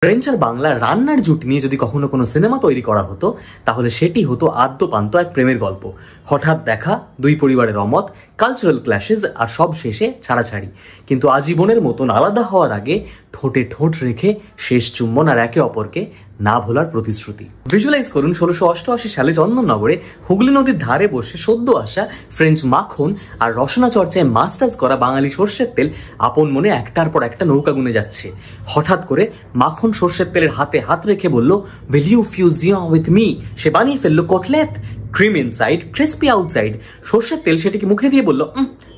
French আর বাংলা রান্নার জুটি নিয়ে যদি কখনো কোনো সিনেমা তৈরি করা হতো তাহলে সেটি হতো আদ্যপান্ত এক প্রেমের গল্প। হঠাৎ দেখা, দুই পরিবারের অমত, কালচারাল ক্ল্যাশেস আর সব শেষে ছাড়াছাড়ি, কিন্তু আজীবনের মতন আলাদা হওয়ার আগে ঠোঁটে ঠোঁট রেখে শেষ চুম্বন আর একে অপরকে না ভোলার প্রতিশ্রুতি। ভিজুয়ালাইজ করুন 1688 সালে চন্দননগরে হুগলি নদীর ধারে বসে সদ্য আসা ফ্রেঞ্চ মাখন আর রসনা চর্চায় মাস্টার্স করা বাঙালি সর্ষের তেল আপন মনে একটার পর একটা নৌকা গুনে যাচ্ছে। হঠাৎ করে মাখন সর্ষের তেলের হাতে হাত রেখে বলল, "Will you fusion with me?" সে বানিয়ে ফেললো cutlet, cream inside, crispy outside. সর্ষের তেল সেটিকে মুখে দিয়ে বলল,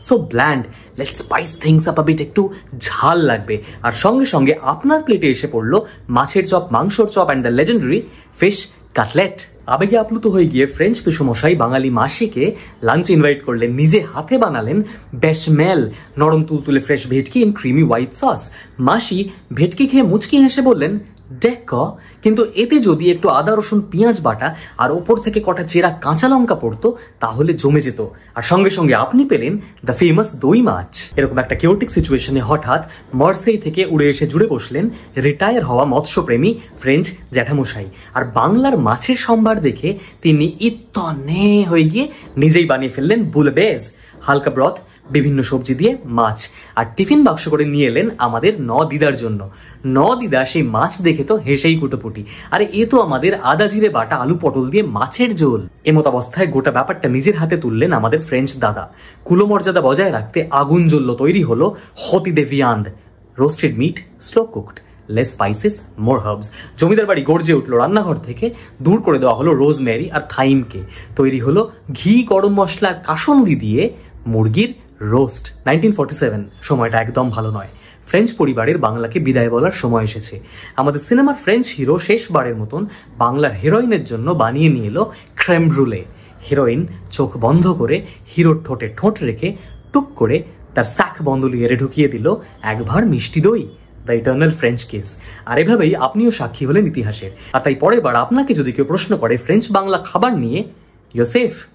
so bland, let's spice things up a bit, একটু ঝাল লাগবে। আর সঙ্গে সঙ্গে আপনার প্লেটে এসে পড়লো মাছের চপ, মাংসর chop and the legendary fish cutlet. আবেগে আপ্লুত হয়ে গিয়ে ফ্রেঞ্চ পেশমশাই বাঙালি মাসিকে লাঞ্চ ইনভাইট করলেন, নিজে হাতে বানালেন বেশমেল, নরম তুলতুলে ফ্রেশ ভেটকি ইন ক্রিমি হোয়াইট সস। মাসি ভেটকি খেয়ে মুচকি হেসে বললেন, ডেক, কিন্তু এতে যদি একটু আদা রসুন পেঁয়াজ বাটা আর ওপর থেকে কটা চেরা কাঁচা লঙ্কা পড়তো তাহলে জমে যেত। আর সঙ্গে সঙ্গে আপনি পেলেন দ্য ফেমাস দই মাছ। এরকম একটা কেওটিক সিচুয়েশনে হঠাৎ মার্সেই থেকে উড়ে এসে জুড়ে বসলেন রিটায়ার হওয়া মৎস্যপ্রেমী ফ্রেঞ্চ জ্যাঠামশাই। আর বাংলার মাছের সম্ভার দেখে তিনি ইত্তনে হয়ে গিয়ে নিজেই বানিয়ে ফেললেন বুলবেজ, হালকা ব্রথ, বিভিন্ন সবজি দিয়ে মাছ। আর টিফিন বাক্স করে নিয়ে এলেন আমাদের দিদার জন্য। দিদা সেই মাছ দেখে তো হেসেই কুটোপুটি, আরে এ তো আমাদের আদা জিরে বাটা আলু পটল দিয়ে মাছের ঝোল। এমত অবস্থায় গোটা ব্যাপারটা নিজের হাতে তুললেন আমাদের ফ্রেঞ্চ দাদা। কুলমর্যাদা বজায় রাখতে আগুন জ্বলল, তৈরি হলো হতি দে ভিয়ান্ড, roasted meat, slow cooked, less spices, more herbs. জমিদার বাড়ি গর্জে উঠলো, রান্নাঘর থেকে দূর করে দেওয়া হলো রোজমেরি আর থাইমকে। তৈরি হলো ঘি, গরম মশলা, কাসন্দি দিয়ে মুরগির রোস্ট। 1947, সময়টা একদম ভালো নয়। ফ্রেঞ্চ পরিবারের বাংলাকে বিদায় বলার সময় এসেছে। আমাদের সিনেমার ফ্রেঞ্চ হিরো শেষবারের মতন বাংলার হিরোইনের জন্য বানিয়ে নিয়ে এলো ক্রেম ব্রুলে। হিরোইন চোখ বন্ধ করে হিরোর ঠোঁটে ঠোঁট রেখে টুক করে তার স্যাক বন্ধলিয়ে ঢুকিয়ে দিল একবার মিষ্টি দই, দ্য ইটার্নাল ফ্রেঞ্চ কিস। আর এভাবেই আপনিও সাক্ষী হলেন ইতিহাসের। আর তাই পরের বার আপনাকে যদি কেউ প্রশ্ন করে ফ্রেঞ্চ বাংলা খাবার নিয়ে, ইউ সেফ।